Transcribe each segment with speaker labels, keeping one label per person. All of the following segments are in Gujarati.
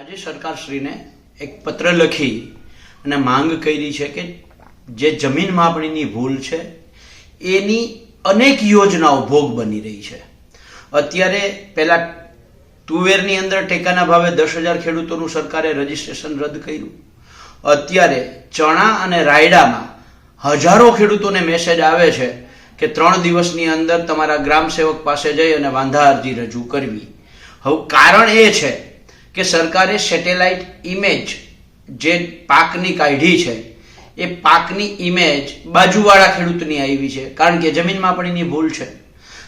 Speaker 1: આજે સરકારશ્રીને એક પત્ર લખી અને માંગ કરી છે કે જે જમીન માપણીની ભૂલ છે એની અનેક યોજનાઓ ભોગ બની રહી છે. અત્યારે પહેલા તુવેરની અંદર ટેકાના ભાવે 10,000 ખેડૂતોનું સરકારે રજીસ્ટ્રેશન રદ કર્યું. અત્યારે ચણા અને રાયડામાં હજારો ખેડૂતોને મેસેજ આવે છે કે 3 દિવસની અંદર તમારા ગ્રામ સેવક પાસે જઈ અને વાંધા અરજી રજૂ કરવી. હવે કારણ એ છે કે સરકારે સેટેલાઇટ ઇમેજ જે પાકની કાઢી છે એ પાકની ઇમેજ બાજુવાળા ખેડૂતની આવી છે, કારણ કે જમીન માપણીની ભૂલ છે.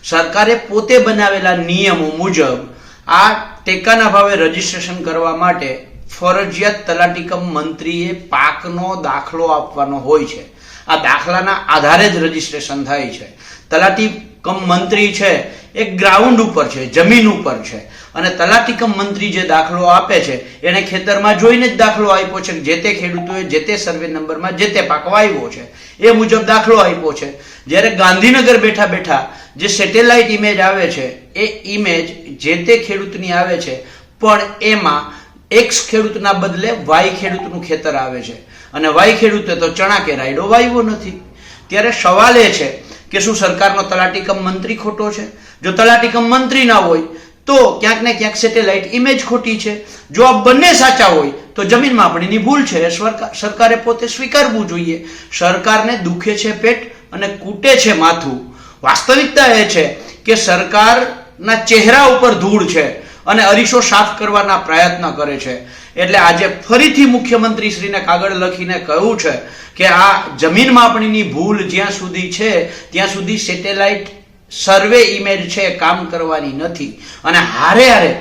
Speaker 1: સરકારે પોતે બનાવેલા નિયમો મુજબ આ ટેકાના ભાવે રજીસ્ટ્રેશન કરવા માટે ફરજિયાત તલાટીકમ મંત્રીએ પાકનો દાખલો આપવાનો હોય છે. આ દાખલાના આધારે જ રજીસ્ટ્રેશન થાય છે. તલાટીકમ મંત્રી છે એ ગ્રાઉન્ડ ઉપર છે, જમીન ઉપર છે, અને તલાટીકમ મંત્રી જે દાખલો આપે છે એને ખેતરમાં જોઈને જ દાખલો આપ્યો છે. જે તે ખેડૂતોએ જે તે સર્વે નંબરમાં જે તે પાક વાવ્યો છે એ મુજબ દાખલો આપ્યો છે. જ્યારે ગાંધીનગર બેઠા બેઠા જે સેટેલાઇટ ઇમેજ આવે છે એ ઇમેજ જે તે ખેડૂતની આવે છે, પણ એમાં એક્સ ખેડૂતના બદલે વાય ખેડૂતનું ખેતર આવે છે, અને વાય ખેડૂતે તો ચણા કે રાયડો વાવ્યો નથી. ત્યારે સવાલ એ છે કે શું સરકારનો તલાટીકમ મંત્રી ખોટો છે? જો તલાટીકમ મંત્રી ના હોય તો ક્યાંક ને ક્યાંક સેટેલાઇટ ઇમેજ ખોટી છે. જો આ બંને સાચા હોય તો જમીન માપણીની ભૂલ છે. સરકારે પોતે સ્વીકારવું જોઈએ. સરકારને દુખે છે પેટ અને કૂટે છે માથું. વાસ્તવિકતા એ છે કે સરકારના ચહેરા ઉપર ધૂળ છે અને અરીસો સાફ કરવાના પ્રયત્ન કરે છે. એટલે આજે ફરીથી મુખ્યમંત્રી શ્રીને કાગળ લખીને કહ્યું છે કે આ જમીન માપણીની ભૂલ જ્યાં સુધી છે ત્યાં સુધી સેટેલાઇટ સર્વે ઇમેજ છે કામ કરવાની નથી. અને હારે હારે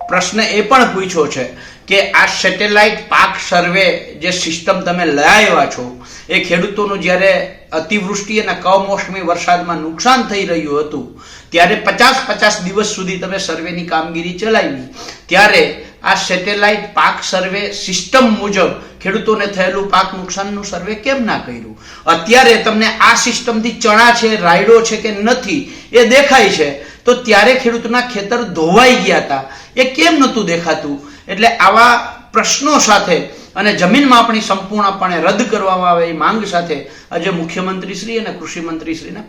Speaker 1: પ્રશ્ન એ પણ પૂછ્યો છે કે આ સેટેલાઇટ પાક સર્વે જે સિસ્ટમ તમે લઈ આવ્યા છો એ ખેડૂતોનું જ્યારે અતિવૃષ્ટિ અને કમોસમી વરસાદમાં નુકસાન થઈ રહ્યું હતું ત્યારે 50 દિવસ સુધી તમે સર્વેની કામગીરી ચલાવી, ત્યારે આ સેટેલાઇટ પાક સર્વે સિસ્ટમ મુજબ ખેડૂતોને થયેલું પાક નુકસાનનું સર્વે કેમ ના કર્યું? અત્યારે તમને આ સિસ્ટમથી ચણા છે, રાયડો છે કે નથી એ દેખાય છે, તો ત્યારે ખેડૂતના ખેતર ધોવાઈ ગયા હતા એ કેમ નહોતું દેખાતું? એટલે આવા પ્રશ્નો સાથે અને જમીન માપણી સંપૂર્ણપણે રદ કરવામાં આવે એ માંગ સાથે આજે મુખ્યમંત્રી શ્રી અને કૃષિ મંત્રી શ્રીને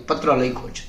Speaker 1: પત્ર લખ્યો છે.